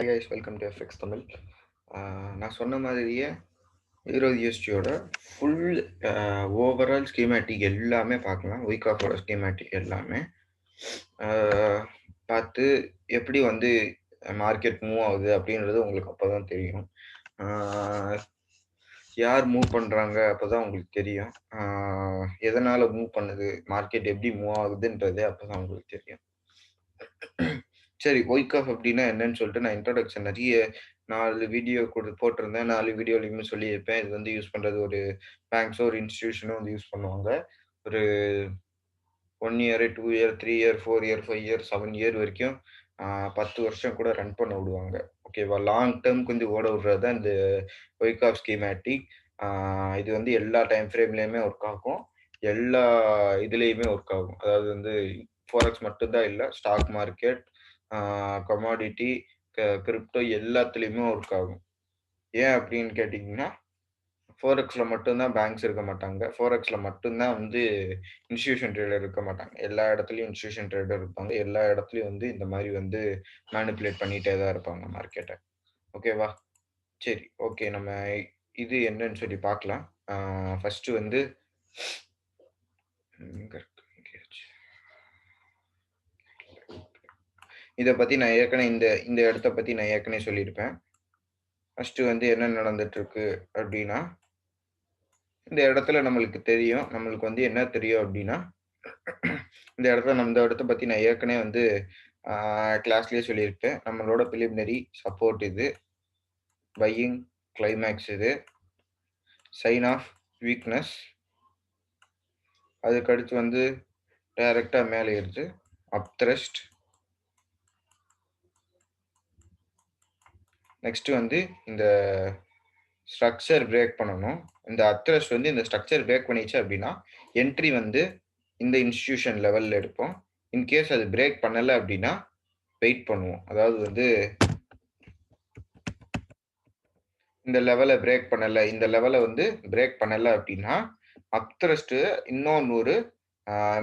Hi guys, welcome to FX Tamil. நான் சொன்ன மாதிரியே ஈரோ யூஎஸ்டியோட ஃபுல் ஓவரால் ஸ்கீமேட்டிக் எல்லாமே பார்க்கலாம். வீக் ஆஃபோட ஸ்கீமேட்டிக் எல்லாமே பார்த்து எப்படி வந்து மார்க்கெட் மூவ் ஆகுது அப்படின்றது உங்களுக்கு அப்போ தான் தெரியும். யார் மூவ் பண்ணுறாங்க அப்போ தான் உங்களுக்கு தெரியும். எதனால் மூவ் பண்ணுது, மார்க்கெட் எப்படி மூவ் ஆகுதுன்றதே அப்போ தான் உங்களுக்கு தெரியும். சரி, ஒயிக் ஆஃப் அப்படின்னா என்னன்னு சொல்லிட்டு நான் இன்ட்ரோடக்ஷன் நிறைய 4 வீடியோ போட்டிருந்தேன். 4 வீடியோலையுமே சொல்லியிருப்பேன். இது வந்து யூஸ் பண்ணுறது ஒரு பேங்க்ஸோ ஒரு இன்ஸ்டிடியூஷனோ வந்து யூஸ் பண்ணுவாங்க. ஒரு 1 year, 2 year, 3 year, 4 year, 5 year, 7 year வரைக்கும் 10 வருஷம் கூட ரன் பண்ண விடுவாங்க. ஓகேவா? லாங் டேர்ம் கொஞ்சம் ஓட விடுறது தான் இந்த ஒயிக் ஆஃப் ஸ்கீமேட்டிக். இது வந்து எல்லா டைம் ஃப்ரேம்லேயுமே ஒர்க் ஆகும். எல்லா இதுலேயுமே ஒர்க் ஆகும். அதாவது வந்து ஃபாரெக்ஸ் மட்டும்தான் இல்லை, ஸ்டாக் மார்க்கெட், கமாடிட்டி, கிரிப்டோ எல்லாத்துலேயுமே ஒர்க் ஆகும். ஏன் அப்படின்னு கேட்டிங்கன்னா, ஃபோரெக்ஸில் மட்டும்தான் பேங்க்ஸ் இருக்க மாட்டாங்க. ஃபோரெக்ஸில் மட்டும்தான் வந்து இன்ஸ்டிடியூஷன் ட்ரேடர் இருக்க மாட்டாங்க. எல்லா இடத்துலையும் இன்ஸ்டிடியூஷன் ட்ரேடர் இருப்பாங்க. எல்லா இடத்துலையும் வந்து இந்த மாதிரி வந்து மேனிப்புலேட் பண்ணிகிட்டே தான் இருப்பாங்க மார்க்கெட்டை. ஓகேவா? சரி, ஓகே. நம்ம இது என்னன்னு சொல்லி பார்க்கலாம். ஃபஸ்ட்டு வந்து இதை பற்றி நான் ஏற்கனவே இந்த இடத்த பற்றி நான் ஏற்கனவே சொல்லியிருப்பேன். ஃபஸ்ட்டு வந்து என்ன நடந்துட்டுருக்கு அப்படின்னா, இந்த இடத்துல நம்மளுக்கு தெரியும். நம்மளுக்கு வந்து என்ன தெரியும் அப்படின்னா, இந்த இடத்த பற்றி நான் ஏற்கனவே வந்து கிளாஸ்லேயே சொல்லியிருப்பேன். நம்மளோட பிலிமினரி சப்போர்ட் இது, பையிங் கிளைமேக்ஸ் இது, சைன் ஆஃப் வீக்னஸ். அதுக்கடுத்து வந்து டைரெக்டாக மேலே ஏறுது, அப் த்ரஸ்ட். நெக்ஸ்ட்டு வந்து இந்த ஸ்ட்ரக்சர் பிரேக் பண்ணணும். இந்த அப்த்ரஸ்ட் வந்து இந்த ஸ்ட்ரக்சர் பிரேக் பண்ணிச்சு அப்படின்னா என்ட்ரி வந்து இந்த இன்ஸ்டிடியூஷன் லெவலில் எடுப்போம். இன்கேஸ் அது பிரேக் பண்ணலை அப்படின்னா வெயிட் பண்ணுவோம். அதாவது வந்து இந்த லெவலை பிரேக் பண்ணலை, இந்த லெவலை வந்து பிரேக் பண்ணலை அப்படின்னா அப்த்ரஸ்ட்டு இன்னொன்று ஒரு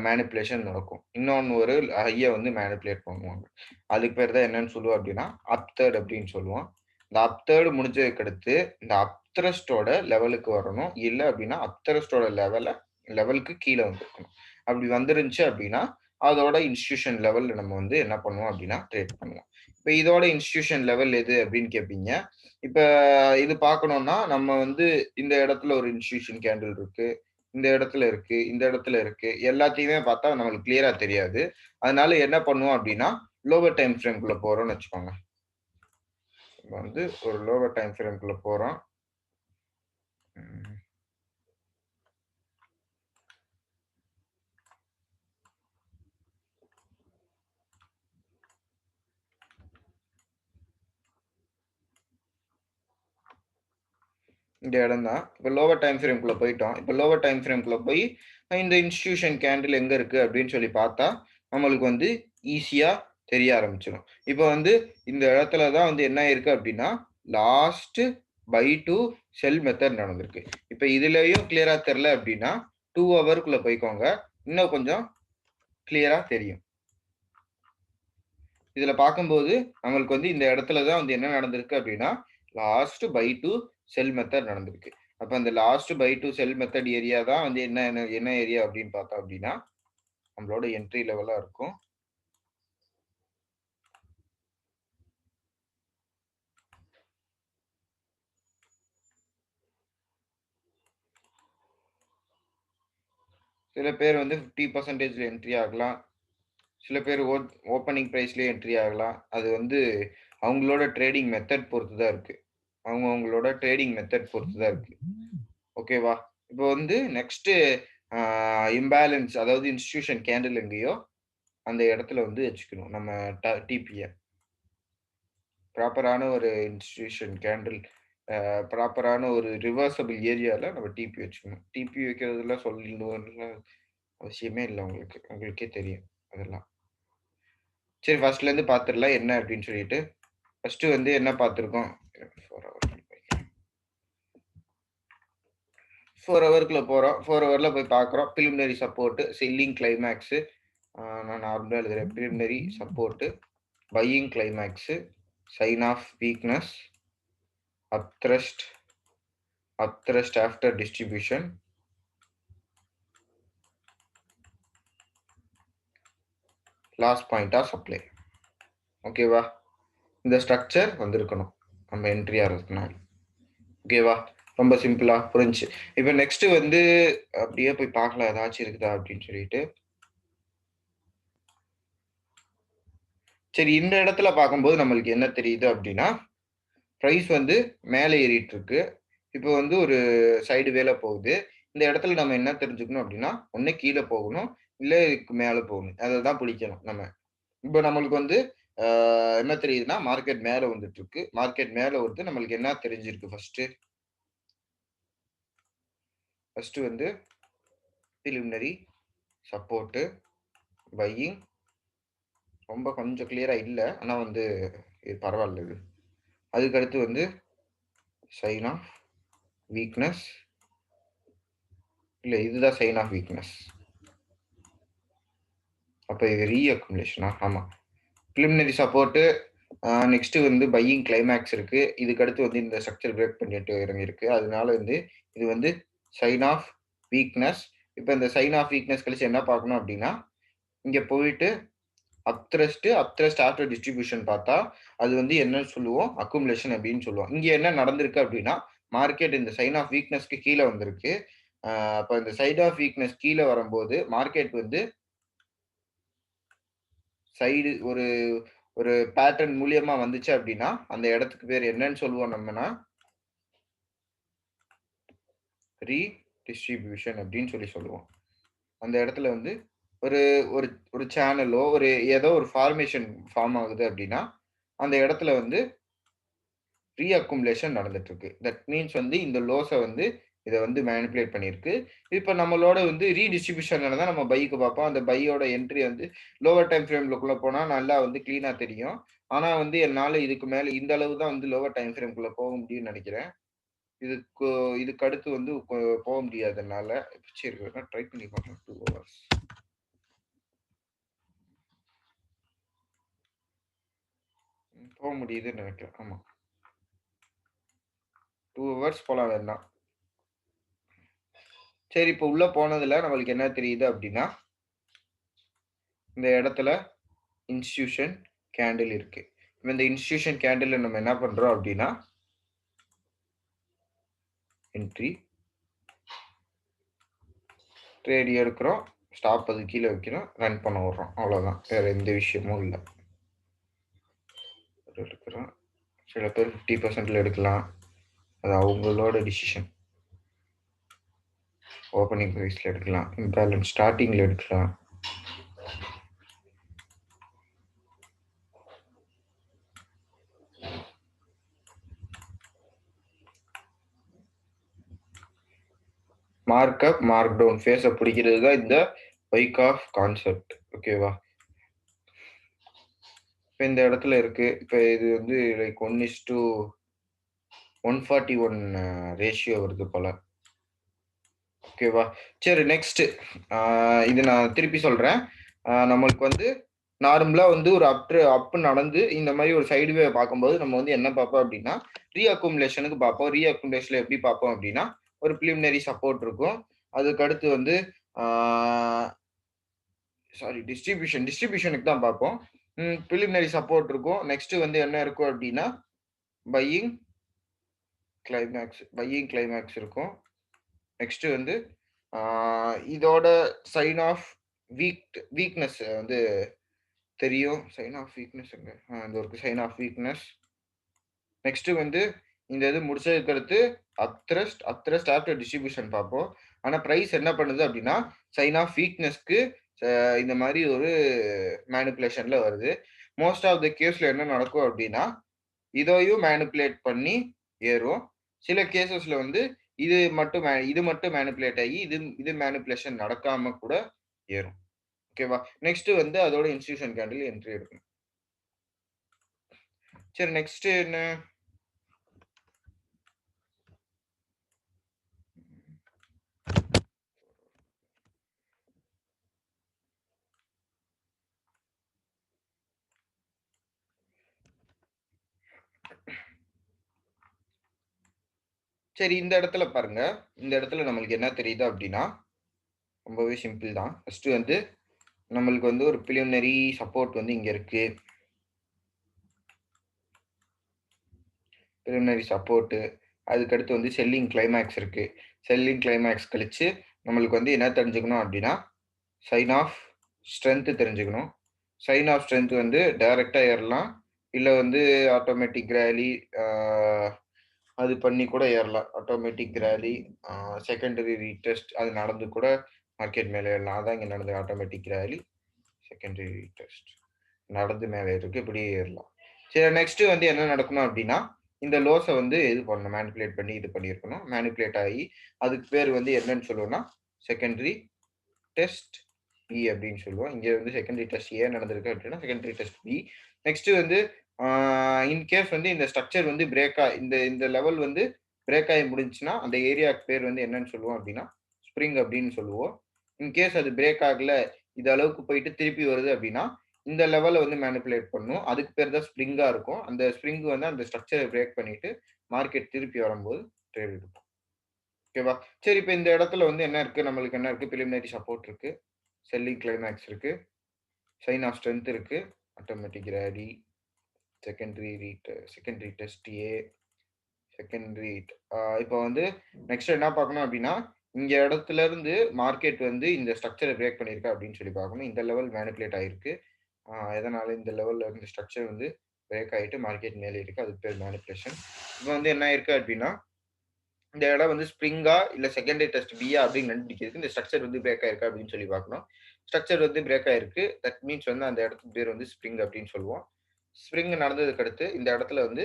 மேனிப்புலேஷன் நடக்கும். இன்னொன்று ஒரு ஹையை வந்து மேனிப்புலேட் பண்ணுவாங்க. அதுக்கு பேர் தான் என்னன்னு சொல்லுவோம் அப்படின்னா அப்தர்ட் அப்படின்னு சொல்லுவோம். இந்த அப்தர்டு முடிஞ்சதுக்கு அடுத்து இந்த அப்த்ரஸ்டோட லெவலுக்கு வரணும். இல்லை அப்படின்னா அப்த்ரஸ்டோட லெவலுக்கு கீழே வந்துருக்கணும். அப்படி வந்துருந்துச்சு அப்படின்னா அதோட இன்ஸ்டிடியூஷன் லெவலில் நம்ம வந்து என்ன பண்ணுவோம் அப்படின்னா ட்ரேட் பண்ணுவோம். இப்போ இதோட இன்ஸ்டிடியூஷன் லெவல் எது அப்படின்னு கேட்பீங்க. இப்போ இது பார்க்கணும்னா நம்ம வந்து இந்த இடத்துல ஒரு இன்ஸ்டிடியூஷன் கேண்டில் இருக்கு, இந்த இடத்துல இருக்கு, இந்த இடத்துல இருக்கு, எல்லாத்தையுமே பார்த்தா நம்மளுக்கு கிளியரா தெரியாது. அதனால என்ன பண்ணுவோம் அப்படின்னா லோவர் டைம் ஃப்ரேம்குள்ள போறோம்னு வச்சுக்கோங்க. வந்து ஒரு லோவர் டைம் ஃப்ரேம்குள்ள போறோம். இந்த இடம் தான். இப்போ லோவர் டைம் ஃப்ரேம்குள்ள போயிட்டோம். இப்போ லோவர் டைம் ஃப்ரேம்குள்ள போய் இந்த இன்ஸ்டிடியூஷன் கேண்டில் எங்க இருக்கு அப்படின்னு சொல்லி பார்த்தா நம்மளுக்கு வந்து ஈஸியா தெரிய ஆரம்பிச்சிடும். இப்போ வந்து இந்த இடத்துல தான் வந்து என்ன இருக்கு அப்படின்னா last buy to sell method நடந்திருக்கு. இப்போ இதுலயும் கிளியரா தெரியல அப்படின்னா 2 ஹவருக்குள்ள போய்க்கோங்க. இன்னும் கொஞ்சம் கிளியரா தெரியும். இதுல பார்க்கும்போது நம்மளுக்கு வந்து இந்த இடத்துல தான் வந்து என்ன நடந்திருக்கு அப்படின்னா last buy to sell method நடந்திருக்கு. அப்ப அந்த last buy to sell method area தான் வந்து என்ன ஏரியா அப்படின்னு பார்த்தோம் அப்படின்னா நம்மளோட என்ட்ரி லெவலா இருக்கும். சில பேர் வந்து 50% என்ட்ரி ஆகலாம், சில பேர் ஓப்பனிங் பிரைஸ்லயே என்ட்ரி ஆகலாம். அது வந்து அவங்களோட ட்ரேடிங் மெத்தட் பொறுத்து தான் இருக்கு. அவங்களோட ட்ரேடிங் மெத்தட் பொறுத்து தான் இருக்கு. ஓகேவா? இப்போ வந்து நெக்ஸ்ட் இம்பேலன்ஸ், அதாவது இன்ஸ்டிடியூஷன் கேண்டில் எங்கேயோ அந்த இடத்துல வந்து வச்சுக்கணும் நம்ம டிபிய. ப்ராப்பரான ஒரு இன்ஸ்டிடியூஷன் கேண்டில், ப்ராப்பரான ஒரு ரிவர்சபிள் ஏரியாவில் நம்ம டிபி வச்சுக்கணும். டிபி வைக்கிறதுல சொல்லணும்னு அவசியமே இல்லை, உங்களுக்கே தெரியும் அதெல்லாம். சரி, ஃபர்ஸ்ட்லேருந்து பார்த்துடலாம் என்ன அப்படின்னு சொல்லிட்டு. ஃபர்ஸ்ட் வந்து என்ன பார்த்துருக்கோம், 4 ஹவருக்குள்ள போகிறோம். 4 ஹவரில் போய் பார்க்குறோம். Preliminary support, selling climax. நான் நார்மலாக எழுதுகிறேன். Preliminary support, buying climax, sign of weakness, upthrust after distribution, last point of supply. ஓகேவா? இந்த ஸ்ட்ரக்சர் வந்திருக்கணும் நம்ம என்ட்ரி ஆகிறதுனால. ஓகேவா? ரொம்ப சிம்பிளா புரிஞ்சு. இப்போ நெக்ஸ்ட் வந்து அப்படியே போய் பார்க்கலாம் ஏதாச்சும் இருக்குதா அப்படின்னு சொல்லிட்டு. சரி, இந்த இடத்துல பார்க்கும்போது நம்மளுக்கு என்ன தெரியுது அப்படின்னா, பிரைஸ் வந்து மேலே ஏறிட்டு இருக்கு. இப்போ வந்து ஒரு சைடு வேல போகுது. இந்த இடத்துல நம்ம என்ன தெரிஞ்சுக்கணும் அப்படின்னா, ஒண்ணு கீழ போகணும், இல்ல இதுக்கு மேல போகணும். அத தான் பிடிக்கணும் நம்ம. இப்போ நம்மளுக்கு வந்து என்ன தெரியுதுன்னா, மார்க்கெட் மேல வந்துட்டு இருக்கு. மார்க்கெட் மேல வருது. நம்மளுக்கு என்ன தெரிஞ்சிருக்கு ஃபர்ஸ்ட்டு? ஃபர்ஸ்ட்டு வந்து பிலிமினரி சப்போர்ட்டு, பையிங் ரொம்ப கொஞ்சம் கிளியரா இல்ல. ஆனா வந்து இது பரவால்ல இது. அதுக்கு அடுத்து வந்து சைன் ஆஃப் வீக்னஸ். இல்ல இதுதான் சைன் ஆஃப் வீக்னஸ். அப்ப இது ரீஅக்குமுலேஷனா? ஆமா. பிலிமினரி சப்போர்ட்டு நெக்ஸ்ட் வந்து பையிங் கிளைமாக்ஸ் இருக்கு. இதுக்கு அடுத்து வந்து இந்த ஸ்ட்ரக்சர் பிரேக் பண்ணிட்டு இறங்கியிருக்கு. அதனால வந்து இது வந்து சைன் ஆஃப் வீக்னஸ். இப்ப இந்த சைன் ஆஃப் வீக்னஸ் கழிச்சு என்ன பார்க்கணும் அப்படின்னா, இங்க போயிட்டு அப்த்ரஸ்ட் ஆஃப்டர் டிஸ்ட்ரிபியூஷன் பார்த்தா, அது வந்து என்னன்னு சொல்லுவோம்? அக்குமுலேஷன் அப்படின்னு சொல்லுவோம். இங்க என்ன நடந்திருக்கு அப்படின்னா, மார்க்கெட் இந்த சைன் ஆஃப் வீக்னஸ்க்கு கீழ வந்திருக்கு. அப்ப இந்த சைட் ஆஃப் வீக்னஸ் கீழ வரும்போது, மார்க்கெட் வந்து சைடு ஒரு ஒரு பேட்டர்ன் மூலியமா வந்துச்சு அப்படின்னா, அந்த இடத்துக்கு பேர் என்னன்னு சொல்லுவோம் நம்மனா, ரீடிஸ்ட்ரிபியூஷன் அப்படின்னு சொல்லுவோம். அந்த இடத்துல வந்து ஒரு ஒரு ஒரு சேனலோ, ஒரு ஏதோ ஒரு ஃபார்மேஷன் ஃபார்ம் ஆகுது அப்படின்னா, அந்த இடத்துல வந்து ரீஅக்குமுலேஷன் நடந்துட்டு இருக்கு. தட் மீன்ஸ் வந்து இந்த லோஸ வந்து இத வந்து மேனிபுலேட் பண்ணியிருக்கு. இப்ப நம்மளோட வந்து ரீடிஸ்ட்ரிபியூஷன்ல தான் நம்ம பைக்கு பார்ப்போம். அந்த பையோட என்ட்ரி வந்து லோவர் டைம் ஃப்ரேம்க்குள்ள போனா நல்லா வந்து கிளீனா தெரியும். ஆனா வந்து என்னால இதுக்கு மேல இந்த அளவு தான் வந்து லோவர் டைம் ஃப்ரேம்க்குள்ள போக முடியும்னு நெனைக்கிறேன். இதுக்கு இதுக்கு அடுத்து வந்து போக முடியாது என்னால. சரி வேணா ட்ரை பண்ணி பார்க்கலாம் 2 ஹவர்ஸ். போக முடியுதுன்னு நெனைக்கிறேன். ஆமா. 2 ஹவர்ஸ் போலாம் வேணா. சரி, இப்ப உள்ள போனதுல நம்மளுக்கு என்ன தெரியுது அப்டின்னா, இந்த இடத்துல இன்ஸ்டிடியூஷன் கேண்டில் இருக்கு. இப்ப இந்த இன்ஸ்டிடியூஷன் கேண்டில்ல நம்ம என்ன பண்றோம் அப்டின்னா, என்ட்ரி ட்ரேட் எடுக்கிறோம். ஸ்டாப் அது கீழ வைக்கிறோம். ரன் பண்ண விடுறோம். அவ்வளோதான். வேற எந்த விஷயமும் இல்ல. எடுக்கிறோம். சில பேர் 50%ல எடுக்கலாம். அது அவங்களோட டிசிஷன். ஓப்பனிங் பிரைஸ்ல எடுக்கலாம். இம்பேலன்ஸ் ஸ்டார்ட்டிங்ல எடுக்கலாம். மார்க் அப், மார்க் டவுன் ஃபேஸ பிடிக்கிறது தான் இந்த வைக் ஆஃப் கான்செப்ட். ஓகேவா? இப்ப இந்த இடத்துல இருக்கு. இப்ப இது வந்து லைக் 1:141 ரேஷியோ வருது போல. ஓகேவா? சரி, நெக்ஸ்ட் இது நான் திருப்பி சொல்றேன். நம்மளுக்கு வந்து நார்மலா வந்து ஒரு அப் நடந்து இந்த மாரி ஒரு சைடு வே பார்க்கும்போது நம்ம வந்து என்ன பார்ப்போம் அப்டின்னா, ரீஅக்குமுலேஷன்க்கு பார்ப்போம். ரீஅக்குமுலேஷன்ல எப்படி பார்ப்போம் அப்டின்னா, ஒரு பிரிலிமினரி சப்போர்ட் இருக்கும். அதுக்கு அடுத்து வந்து ஆ சாரி டிஸ்ட்ரிபியூஷனுக்கு தான் பார்ப்போம். பிரிலிமினரி சப்போர்ட் இருக்கும். நெக்ஸ்ட் வந்து என்ன இருக்கும் அப்டின்னா, பையிங் கிளைமாக்ஸ் இருக்கும். நெக்ஸ்ட் வந்து ஆ இதோட சைன் ஆஃப் வீக்னஸ் வந்து தெரியும். சைன் ஆஃப் வீக்னஸ் எங்க? இந்த ஒரு சைன் ஆஃப் வீக்னஸ். நெக்ஸ்ட் வந்து இந்த இது முடிச்சதுக்கு அடுத்து அப்த்ரஸ்ட் ஆஃப்டர் டிஸ்ட்ரிபியூஷன் பார்ப்போம். ஆனா பிரைஸ் என்ன பண்ணுது அப்டின்னா, சைன் ஆஃப் வீக்னஸ்க்கு இந்த மாரி ஒரு மேனிபுலேஷன்ல வருது. மோஸ்ட் ஆஃப் த கேஸ்ல என்ன நடக்கும் அப்டின்னா, இதையும் மேனிபுலேட் பண்ணி ஏறும். சில கேஸஸ்ல வந்து இது மட்டும் மேனிபுலேட் ஆகி இது மேனிபுலேஷன் நடக்காம கூட ஏறும். ஓகேவா? நெக்ஸ்ட் வந்து அதோட இன்ஸ்டிடியூஷன் கேண்டில் என்ட்ரி எடுக்கணும். சரி, நெக்ஸ்ட் என்ன? சரி, இந்த இடத்துல பாருங்க. இந்த இடத்துல நம்மளுக்கு என்ன தெரியுது அப்டின்னா, ரொம்பவே சிம்பிள் தான். ஃபர்ஸ்ட்டு வந்து நம்மளுக்கு வந்து ஒரு பிலிமினரி சப்போர்ட் வந்து இங்க இருக்கு. Preliminary support. அதுக்கடுத்து வந்து செல்லிங் கிளைமாக்ஸ் இருக்கு. செல்லிங் கிளைமாக்ஸ் கழிச்சு நம்மளுக்கு வந்து என்ன தெரிஞ்சுக்கணும் அப்டின்னா, சைன் ஆஃப் ஸ்ட்ரென்த் தெரிஞ்சுக்கணும். சைன் ஆஃப் ஸ்ட்ரென்த் வந்து டைரக்ட்டா ஏறலாம். இல்ல வந்து ஆட்டோமேட்டிக் ராலி ஆ அது பண்ணி கூட ஏறலாம். ஆட்டோமேட்டிக் ராலி செகண்டரி ரீடெஸ்ட் அது நடந்து கூட மார்க்கெட் மேல ஏறலாம். அதான் இங்க நடந்தது. ஆட்டோமேட்டிக் ராலி, செகண்டரி ரீடெஸ்ட் நடந்து மேல ஏறிருக்கு. இப்படியே ஏறலாம். சரி, நெக்ஸ்ட் வந்து என்ன நடக்கணும் அப்டின்னா, இந்த லோஸ வந்து இது பண்ணணும். மேனிபுலேட் பண்ணி இது பண்ணியிருக்கணும். மேனிபுலேட் ஆயி அதுக்கு பேர் வந்து என்னன்னு சொல்லுவோம்னா, செகண்டரி டெஸ்ட் பி அப்படின்னு சொல்லுவோம். இங்க வந்து செகண்டரி டெஸ்ட் ஏ நடந்திருக்கு அப்படின்னா, செகண்டரி டெஸ்ட் பி. நெக்ஸ்ட் வந்து ஆ இன் கேஸ் வந்து இந்த ஸ்ட்ரக்சர் வந்து பிரேக் இந்த இந்த லெவல் வந்து பிரேக் ஆகி முடிஞ்சுச்சுன்னா, அந்த ஏரியாக்கு பேர் வந்து என்னன்னு சொல்லுவோம் அப்படின்னா, ஸ்ப்ரிங் அப்படின்னு சொல்லுவோம். இன் கேஸ் அது பிரேக் ஆகல, இது அளவுக்கு போயிட்டு திருப்பி வருது அப்படின்னா, இந்த லெவல வந்து மேனிபுலேட் பண்ணும். அதுக்கு பேர் தான் ஸ்ப்ரிங்கா இருக்கும். அந்த ஸ்ப்ரிங் வந்து அந்த ஸ்ட்ரக்சர பிரேக் பண்ணிட்டு, மார்க்கெட் திருப்பி வரும்போது ட்ரேட் எடுக்கும். ஓகேவா? சரி, இப்ப இந்த இடத்துல வந்து என்ன இருக்கு? நம்மளுக்கு என்ன இருக்கு? பிலிமினரி சப்போர்ட் இருக்கு. செல்லிங் கிளைமாக்ஸ் இருக்கு. சைன் ஆஃப் ஸ்ட்ரென்த் இருக்கு. ஆட்டோமேட்டிக் ராலி, செகண்டரி டெஸ்ட் ஏ, செகண்டரி இப்போ வந்து நெக்ஸ்ட் என்ன பார்க்கணும் அப்டின்னா, இங்க இடத்துல இருந்து மார்க்கெட் வந்து இந்த ஸ்ட்ரக்சர பிரேக் பண்ணியிருக்கா அப்படின்னு சொல்லி பார்க்கணும். இந்த லெவல் மேனிபுலேட் ஆயிருக்கு. எதனால இந்த லெவல்ல இருந்து ஸ்ட்ரக்சர் வந்து பிரேக் ஆயிட்டு மார்க்கெட் மேலே இருக்கு. அதுக்கு பேர் மேனிபுலேஷன். இப்போ வந்து என்ன ஆயிருக்கு அப்டின்னா, இந்த இடம் வந்து ஸ்ப்ரிங்கா இல்ல செகண்டரி டெஸ்ட் பியா அப்படின்னு கண்டுபிடிக்கிறதுக்கு இந்த ஸ்ட்ரக்சர் வந்து பிரேக் ஆயிருக்கா அப்படின்னு சொல்லி பார்க்கணும். ஸ்ட்ரக்சர் வந்து பிரேக் ஆயிருக்கு. தட் மீன்ஸ் வந்து அந்த இடத்துக்கு பேர் வந்து ஸ்ப்ரிங் அப்படின்னு சொல்லுவோம். ஸ்ப்ரிங் நடந்ததுக்கு அடுத்து இந்த இடத்துல வந்து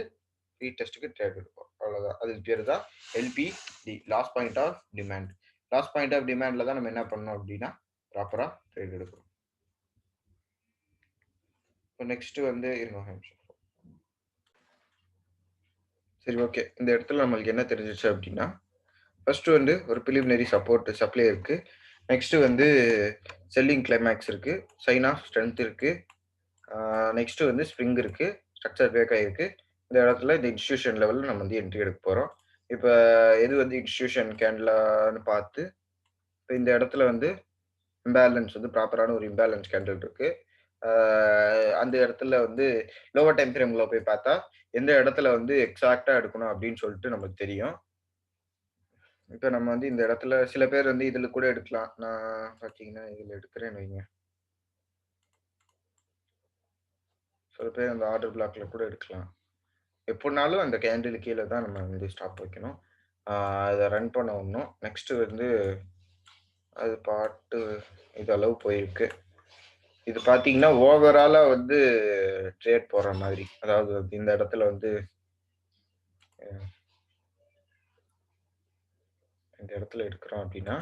ரீடெஸ்ட்க்கு ட்ரேட் எடுப்போம். அவ்வளவுதான். அதுக்கு பேரு தான் LPD, last point of demand. Last point of டிமாண்ட்ல தான் நம்ம என்ன பண்ணணும் அப்படின்னா ப்ராப்பரா ட்ரேட் எடுக்கணும். இப்போ நெக்ஸ்ட் வந்து இருங்க ஒரு நிமிஷம். சரி, ஓகே. இந்த இடத்துல நம்மளுக்கு என்ன தெரிஞ்சிச்சு அப்படின்னா, ஃபர்ஸ்ட் வந்து ஒரு பிலிமினரி சப்போர்ட் சப்ளை இருக்கு. நெக்ஸ்ட் வந்து செல்லிங் கிளைமாக்ஸ் இருக்கு. சைன் ஆஃப் ஸ்ட்ரென்த் இருக்கு. நெக்ஸ்ட் வந்து ஸ்ப்ரிங் இருக்கு. ஸ்ட்ரக்சர் பிரேக் ஆயிருக்கு. இந்த இடத்துல இந்த இன்ஸ்டிடியூஷன் லெவல்ல நம்ம வந்து என்ட்ரி எடுக்க போறோம். இப்ப எது வந்து இன்ஸ்டிடியூஷன் கேண்டலான்னு பார்த்து, இப்ப இந்த இடத்துல வந்து இம்பேலன்ஸ் வந்து ப்ராப்பரான ஒரு இம்பேலன்ஸ் கேண்டில் இருக்கு. ஆ அந்த இடத்துல வந்து லோவர் டைம் ஃப்ரேம்ல போய் பார்த்தா, எந்த இடத்துல வந்து எக்ஸாக்ட்டா எடுக்கணும் அப்படின்னு சொல்லிட்டு நமக்கு தெரியும். இப்ப நம்ம வந்து இந்த இடத்துல சில பேர் வந்து இதுல கூட எடுக்கலாம். நான் பார்த்தீங்கன்னா, இதுல எடுக்கிறேன்னு வைங்க. சில பேர் அந்த ஆர்டர் பிளாக்ல கூட எடுக்கலாம். எப்படினாலும் அந்த கேண்டில் கீழ தான் நம்ம வந்து ஸ்டாப் வைக்கணும். ஆ அத ரன் பண்ண விடணும். நெக்ஸ்ட் வந்து அது பாட்டு இது அளவு போயிருக்கு. இது பார்த்தீங்கன்னா, ஓவராலா வந்து ட்ரேட் போடுற மாதிரி. அதாவது இந்த இடத்துல வந்து இந்த இடத்துல எடுக்கிறோம் அப்படின்னா,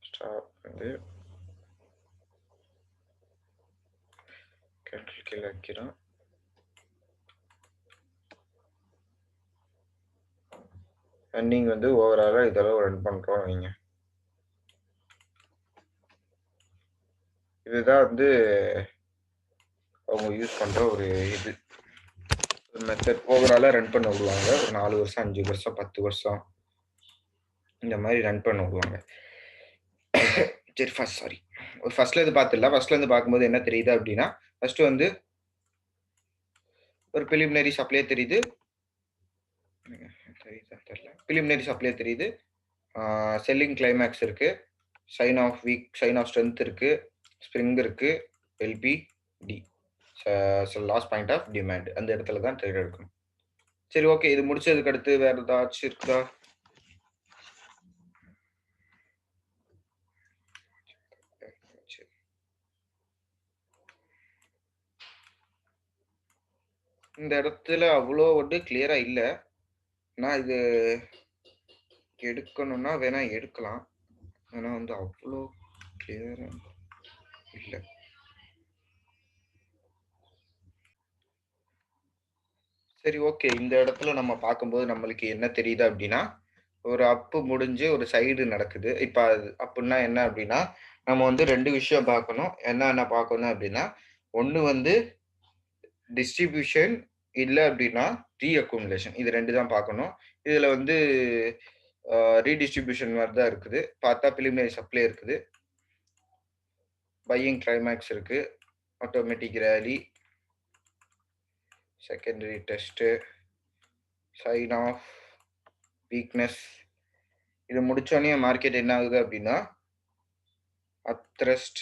ஸ்டாப் வந்து கேண்டில் கீழ வைக்கிறோம். ரன்னிங் வந்து ஓவராலா இதளவு ரன் பண்றோம் வைங்க. இதுதான் வந்து அவங்க யூஸ் பண்ற ஒரு இது. மெத்தட் ஓவராலா ரன் பண்ண விடுவாங்க. ஒரு 4 வருஷம், 5 வருஷம், 10 வருஷம் இந்த மாரி ரன் பண்ண விடுவாங்க. சரி, சாரி. ஃபர்ஸ்ட்ல இருந்து பார்த்துடலாம். ஃபர்ஸ்ட்ல இருந்து பார்க்கும்போது என்ன தெரியுது அப்படின்னா, ஃபர்ஸ்ட் வந்து ஒரு பிலிமினரி சப்ளை தெரியுது. தெரியுதா தெரியல. பிலிமினரி சப்ளை தெரியுது. செல்லிங் கிளைமாக்ஸ் இருக்கு. சைன் ஆஃப் ஸ்ட்ரென்த் இருக்கு. ஸ்ப்ரிங் இருக்கு. LP, D. Last point of demand. அந்த இடத்துல தான் ட்ரேட் எடுக்கணும். சரி, ஓகே. இது முடிச்சதுக்கு அடுத்து வேற ஏதாச்சும் இருக்கா? சரி. இந்த இடத்துல அவ்வளோ வந்து கிளியரா இல்ல. நான் இது எடுக்கணும்னா வேணா எடுக்கலாம். ஆனா வந்து அவ்வளோ கிளியரா இல்ல. சரி, ஓகே. இந்த இடத்துல நம்ம பார்க்கும்போது நம்மளுக்கு என்ன தெரியுது அப்டின்னா, ஒரு அப் முடிஞ்சு ஒரு சைடு நடக்குது. இப்ப அது அப்டின்னா என்ன அப்டின்னா, நம்ம வந்து 2 விஷயம் பார்க்கணும். என்னென்ன பார்க்கணும் அப்டின்னா, ஒண்ணு வந்து டிஸ்ட்ரிபியூஷன், இல்ல அப்படின்னா ரீஅக்குமுலேஷன். இது 2 தான் பார்க்கணும். இதுல வந்து ரீடிஸ்ட்ரிபியூஷன் மாதிரி தான் இருக்குது. பார்த்தா பிலிமினரி சப்ளை இருக்குது. பையிங் கிளைமேக்ஸ் இருக்கு. Automatic rally, secondary test, sign of, weakness. இது முடிச்சோடனே மார்க்கெட் என்ன ஆகுது அப்படின்னா அப்த்ரஸ்ட்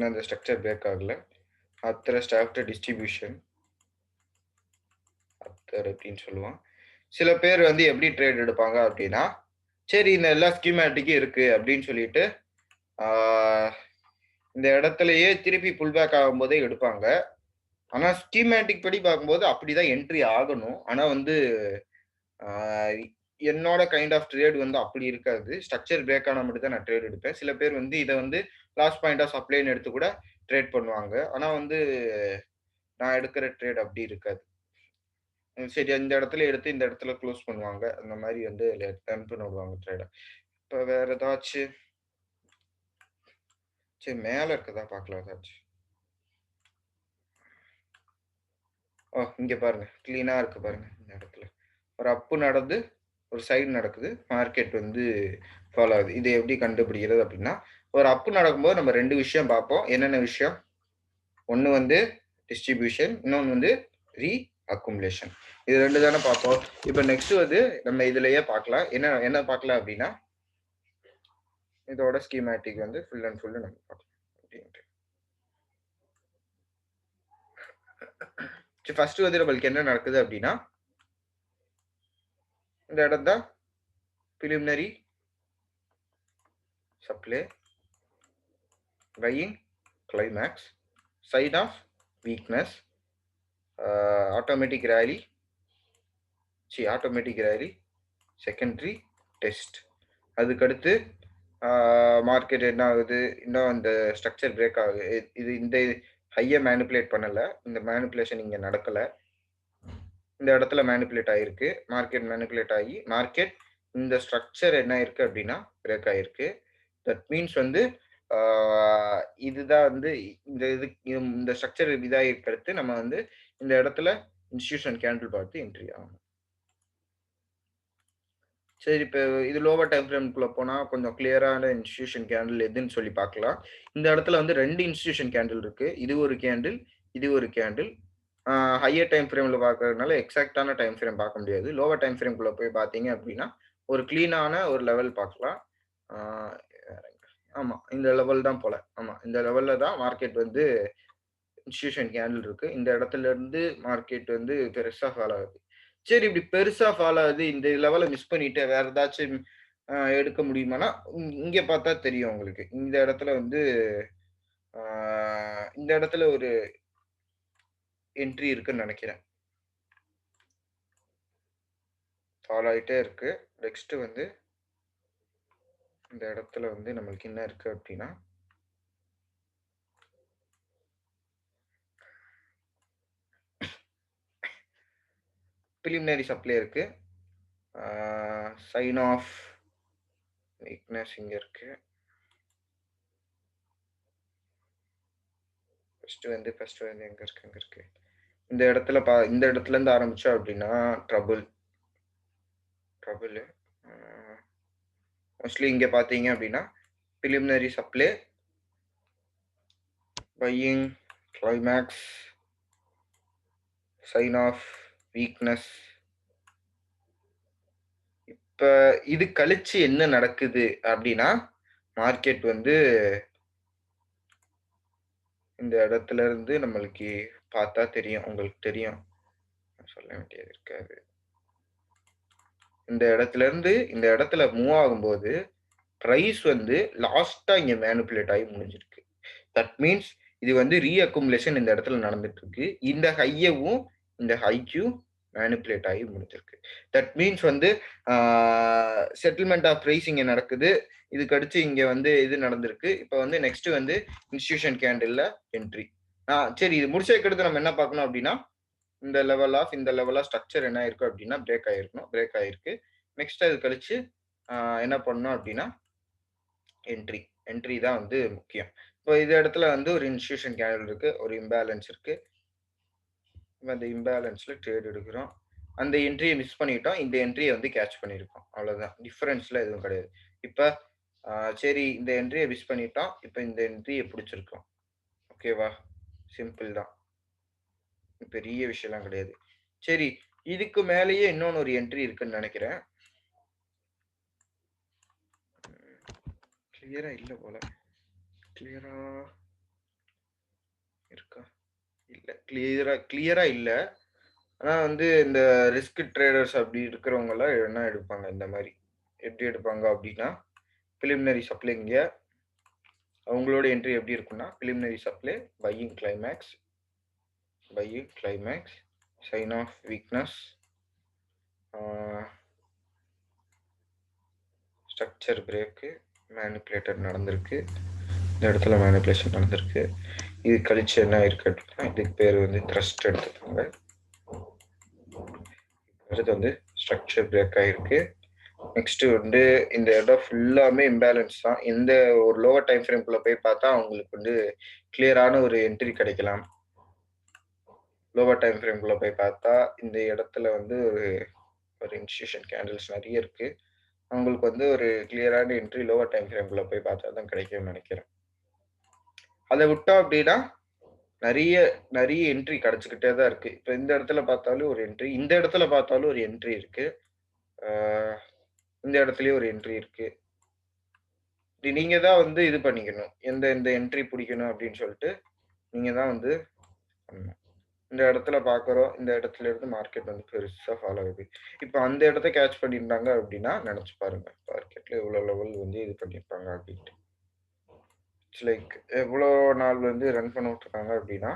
அந்த ஸ்ட்ரக்சர் பிரேக் ஆகல. அப்த்ரஸ்ட் ஆஃப்டர் டிஸ்ட்ரிபியூஷன் அப்தர் அப்படின்னு சொல்லுவான். சில பேர் வந்து எப்படி ட்ரேட் எடுப்பாங்க அப்படின்னா, சரி இந்த எல்லா ஸ்கீமேட்டிக்கும் இருக்கு அப்படின்னு சொல்லிட்டு இந்த இடத்துலயே திருப்பி புல் பேக் ஆகும்போதே எடுப்பாங்க. ஆனா ஸ்கீமேட்டிக் படி பார்க்கும்போது அப்படிதான் என்ட்ரி ஆகணும். ஆனா வந்து என்னோட கைண்ட் ஆஃப் ட்ரேட் வந்து அப்படி இருக்காது. ஸ்ட்ரக்சர் பிரேக் ஆனா மட்டும் தான் நான் ட்ரேட் எடுப்பேன். சில பேர் வந்து இதை வந்து லாஸ்ட் பாயிண்ட் ஆஃப் சப்ளைன்னு எடுத்து கூட ட்ரேட் பண்ணுவாங்க. ஆனா வந்து நான் எடுக்கிற ட்ரேட் அப்படி இருக்காது. சரி இந்த இடத்துல எடுத்து இந்த இடத்துல க்ளோஸ் பண்ணுவாங்க. அந்த மாதிரி வந்து டர்ன் பண்ணி விடுவாங்க ட்ரேட. இப்போ வேற ஏதாச்சும் சரி மேல இருக்கதா பார்க்கலாம் ஏதாச்சும். இங்க பாருங்க. கிளீனா இருக்கு பாருங்க இந்த இடத்துல. ஒரு அப்பு நடந்து ஒரு சைடு நடக்குது. மார்க்கெட் வந்து ஃபாலோ ஆகுது. இது எப்படி கண்டுபிடிக்கிறது அப்படின்னா, ஒரு அப்பு நடக்கும்போது நம்ம 2 விஷயம் பார்ப்போம். என்னென்ன விஷயம்? ஒண்ணு வந்து டிஸ்ட்ரிபியூஷன், இன்னொன்னு வந்து அக்குமுலேஷன். இது 2 தானே பார்ப்போம். இப்போ நெக்ஸ்ட் வந்து நம்ம இதுலயே பார்க்கலாம். என்ன பார்க்கலாம் அப்படின்னா, இதோட ஸ்கீமேட்டிக் வந்து ஃபுல் அண்ட் ஃபுல் நம்ம பார்க்கலாம் அப்படின்ட்டு. ஃபர்ஸ்ட் வந்து நம்மளுக்கு என்ன நடக்குது அப்படின்னா, இந்த இடம் தான் preliminary supply, buying climax, side of weakness, automatic rally, secondary test. அதுக்கடுத்து மார்க்கெட் என்ன ஆகுது, இன்னும் இந்த ஸ்ட்ரக்சர் பிரேக் ஆகுது. இது இந்த ஹையை மேனிப்புலேட் பண்ணல. இந்த மேனிப்புலேஷன் இங்க நடக்கல. இந்த இடத்துல மேனிப்புலேட் ஆயிருக்கு. மார்க்கெட் மேனிப்புலேட் ஆகி மார்க்கெட் இந்த ஸ்ட்ரக்சர் என்ன இருக்கு அப்படின்னா பிரேக் ஆயிருக்கு. தட் மீன்ஸ் வந்து இதுதான் வந்து இந்த ஸ்ட்ரக்சர் இதாகிருக்கு. அடுத்து நம்ம வந்து இந்த இடத்துல இன்ஸ்டிடியூஷன் கேண்டில் பார்த்து என்ட்ரி ஆகணும். சரி, இப்போ இது லோவர் டைம் ஃப்ரேம்குள்ள போனா கொஞ்சம் கிளியரான இன்ஸ்டிடியூஷன் கேண்டில் எதுன்னு சொல்லி பார்க்கலாம். இந்த இடத்துல வந்து 2 இன்ஸ்டிடியூஷன் கேண்டில் இருக்கு. இது ஒரு கேண்டில், இது ஒரு கேண்டில். ஹையர் டைம் ஃப்ரேம்ல பார்க்கறதுனால எக்ஸாக்டான டைம் ஃப்ரேம் பார்க்க முடியாது. லோவர் டைம் ஃப்ரேம்குள்ள போய் பார்த்தீங்க அப்படின்னா ஒரு கிளீனான ஒரு லெவல் பார்க்கலாம். ஆமா, இந்த லெவல் தான் போல. ஆமா, இந்த லெவல்ல தான் மார்க்கெட் வந்து இன்ஸ்டிடியூஷன் கேண்டில் இருக்கு. இந்த இடத்துல இருந்து மார்க்கெட் வந்து பெருசா ஃபாலோ ஆகுது. சரி, இப்படி பெருசா ஃபாலோ ஆகுது. இந்த லெவலை மிஸ் பண்ணிட்டு வேற ஏதாச்சும் எடுக்க முடியுமானா, இங்க பார்த்தா தெரியும் உங்களுக்கு. இந்த இடத்துல வந்து இந்த இடத்துல ஒரு என்ட்ரி இருக்குன்னு நினைக்கிறேன். ஃபாலோ ஆயிட்டே இருக்கு. நெக்ஸ்ட் வந்து இந்த இடத்துல வந்து நம்மளுக்கு என்ன இருக்கு அப்படின்னா, preliminary சப்ளை இருக்கு. சைன் ஆஃப் வீக்னஸ் இங்க இருக்கு. ஃபர்ஸ்ட் வந்து எங்க இருக்கு. இந்த இடத்துல இருந்து ஆரம்பிச்சோம் அப்படின்னா ட்ரபிள். மோஸ்ட்லி இங்க பாத்தீங்க அப்படின்னா preliminary supply, buying climax, sign of weakness. இப்ப இது கழிச்சு என்ன நடக்குது அப்படின்னா, மார்க்கெட் வந்து இந்த இடத்துல இருந்து நம்மளுக்கு பார்த்தா தெரியும், உங்களுக்கு தெரியும், சொல்ல வேண்டியது இருக்காது. இந்த இடத்துல இருந்து இந்த இடத்துல மூவ் ஆகும்போது பிரைஸ் வந்து லாஸ்டா இங்க மேனிபுலேட் ஆகி முடிஞ்சிருக்கு. தட் மீன்ஸ் இது வந்து ரீஅக்குமுலேஷன் இந்த இடத்துல நடந்துட்டு இருக்கு. இந்த ஹையவும் இந்த ஹைக்கும் மேனிபுலேட் ஆகி முடிஞ்சிருக்கு. தட் மீன்ஸ் வந்து செட்டில்மெண்ட் ஆஃப் பிரைஸ் இங்க நடக்குது. இதுக்கு அடுத்து இங்க வந்து இது நடந்திருக்கு. இப்போ வந்து நெக்ஸ்ட் வந்து இன்ஸ்டிடியூஷன் கேண்டில்ல என்ட்ரி. சரி, இது முடிச்சதுக்கு நம்ம என்ன பார்க்கணும் அப்படின்னா, இந்த லெவல் ஆஃப் ஸ்ட்ரக்சர் என்ன இருக்கு அப்படின்னா பிரேக் ஆயிருக்கு. நெக்ஸ்ட் அது கழிச்சு என்ன பண்ணணும் அப்படின்னா என்ட்ரி தான் வந்து முக்கியம். இப்போ இந்த இடத்துல வந்து ஒரு இன்ஸ்டிடியூஷன் கேண்டில் இருக்கு, ஒரு இம்பேலன்ஸ் இருக்கு. அந்த இம்பேலன்ஸ்ல ட்ரேட் எடுக்கிறோம். அந்த என்ட்ரிய மிஸ் பண்ணிட்டோம். இந்த என்ட்ரிய வந்து கேட்ச் பண்ணியிருக்கோம். அவ்வளோதான். டிஃபரன்ஸ்லாம் எதுவும் கிடையாது. இப்ப சரி இந்த என்ட்ரிய மிஸ் பண்ணிட்டோம். இப்ப இந்த என்ட்ரிய புடிச்சிருக்கோம். ஓகேவா? சிம்பிள் தான். பெரிய விஷயம்லாம் கிடையாது. சரி, இதுக்கு மேலேயே இன்னொன்னு ஒரு என்ட்ரி இருக்குன்னு நெனைக்கிறேன். கிளியரா இல்ல போல. கிளியரா இருக்கா? இல்ல. கிளியரா இல்ல. ஆனா வந்து இந்த ரிஸ்க் ட்ரேடர்ஸ் அப்படி இருக்கிறவங்கலாம் என்ன எடுப்பாங்க இந்த மாரி. எப்படி எடுப்பாங்க அப்படின்னா, பிலிமினரி சப்ளை இங்க அவங்களோட என்ட்ரி எப்படி இருக்கும்னா, preliminary supply, buying climax, sign of weakness, ஆ ஸ்ட்ரக்சர் பிரேக்கு, மேனிபுலேட்டட் நடந்திருக்கு. இந்த இடத்துல மேனிபுலேஷன் நடந்திருக்கு. இது கழிச்சு என்ன இருக்கு அப்படின்னா, இதுக்கு பேர் வந்து த்ரஸ்ட் எடுத்துப்பாங்க. அடுத்து வந்து ஸ்ட்ரக்சர் பிரேக் ஆயிருக்கு. நெக்ஸ்ட் வந்து இந்த இடம் ஃபுல்லாமே இம்பேலன்ஸ் தான். இந்த ஒரு லோவர் டைம் ஃப்ரேம்குள்ள போய் பார்த்தா அவங்களுக்கு வந்து கிளியரான ஒரு என்ட்ரி கிடைக்கலாம். லோவர் டைம் ஃப்ரேம்குள்ள போய் பார்த்தா இந்த இடத்துல வந்து ஒரு இன்ஸ்டிடியூஷன் கேண்டில்ஸ் நெறைய இருக்கு. அவங்களுக்கு வந்து ஒரு கிளியரான என்ட்ரி லோவர் டைம் ஃப்ரேம்குள்ள போய் பார்த்தா தான் கிடைக்கும்னு நெனைக்கிறேன். அத விட்டோம் அப்டின்னா, நெறைய நெறைய என்ட்ரி கிடைச்சுக்கிட்டே தான் இருக்கு. இப்ப இந்த இடத்துல பார்த்தாலும் ஒரு என்ட்ரி, இந்த இடத்துல பார்த்தாலும் ஒரு என்ட்ரி இருக்கு. ஆ இந்த இடத்துலயும் ஒரு என்ட்ரி இருக்கு. நீங்க தான் வந்து இது பண்ணிக்கணும். எந்த என்ட்ரி புடிக்கணும் அப்டின்னு சொல்ட்டு, நீங்க தான் வந்து பண்ணணும். இந்த இடத்துல பார்க்குறோம். இந்த இடத்துல இருந்து மார்க்கெட் வந்து பெருசா ஃபால் ஆகுது. இப்ப அந்த இடத்த கேட்ச் பண்ணியிருந்தாங்க அப்டின்னா, நெனச்சு பாருங்க. மார்க்கெட்ல எவ்வளோ லெவல் வந்து இது பண்ணியிருப்பாங்க அப்டின்ட்டு. இட்ஸ் லைக் எவ்வளோ நாள் வந்து ரன் பண்ண விட்டுருக்காங்க அப்டின்னா,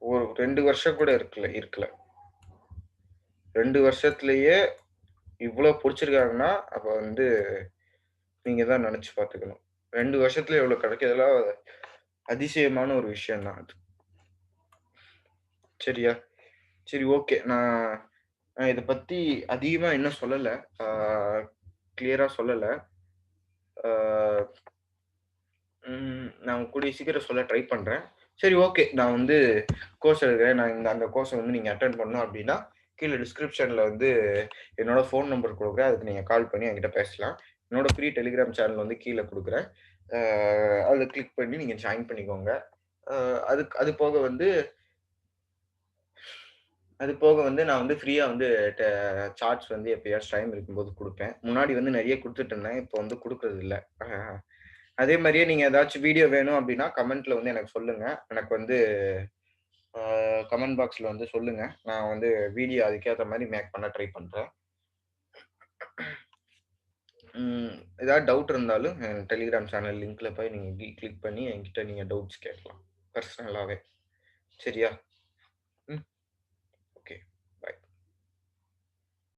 ஒரு 2 வருஷம் கூட இருக்கல. 2 வருஷத்திலேயே இவ்ளோ புடிச்சிருக்காங்கன்னா, அப்ப வந்து நீங்க தான் நெனச்சு பார்த்துக்கணும். 2 வருஷத்துல இவ்ளோ கிடைக்கிறதெல்லாம் அதிசயமான ஒரு விஷயம் தான் அது. சரியா? சரி ஓகே. நான் நான் இத பத்தி அதிகமா இன்னும் சொல்லல. ஆ கிளியரா சொல்லல. ஆ நான் கூடிய சீக்கிரம் சொல்ல ட்ரை பண்றேன். சரி ஓகே. நான் வந்து கோர்ஸ் எடுக்கிறேன். நான் அந்த கோர்ஸ வந்து நீங்க அட்டெண்ட் பண்ணணும் அப்டின்னா, கீழ டிஸ்கிரிப்ஷன்ல வந்து என்னோட ஃபோன் நம்பர் குடுக்குறேன். அதுக்கு நீங்க கால் பண்ணி என்கிட்ட பேசலாம். என்னோட ஃப்ரீ டெலிகிராம் சேனல் வந்து கீழ குடுக்குறேன். ஆ அத கிளிக் பண்ணி நீங்க ஜாயின் பண்ணிக்கோங்க. அ அதுக்கு அது போக வந்து நான் வந்து ஃப்ரீயா வந்து ட சார்ட்ஸ் வந்து எப்பயாச்சும் டைம் இருக்கும்போது குடுப்பேன். முன்னாடி வந்து நெறைய குடுத்துட்டு இருந்தேன். இப்போ வந்து குடுக்குறது இல்ல. அதே மாரியே நீங்க ஏதாச்சும் வீடியோ வேணும் அப்டின்னா, கமெண்ட்ல வந்து எனக்கு சொல்லுங்க. எனக்கு வந்து ஆ கமெண்ட் பாக்ஸ்ல வந்து சொல்லுங்க. நான் வந்து வீடியோ அதுக்கேத்த மாரி மேக் பண்ண ட்ரை பண்றேன். ஏதாவது டவுட் இருந்தாலும் டெலிகிராம் சேனல் லிங்க்ல போய் நீங்க கிளிக் பண்ணி என்கிட்ட நீங்க டவுட்ஸ் கேட்கலாம். பர்சனலாவே. சரியா?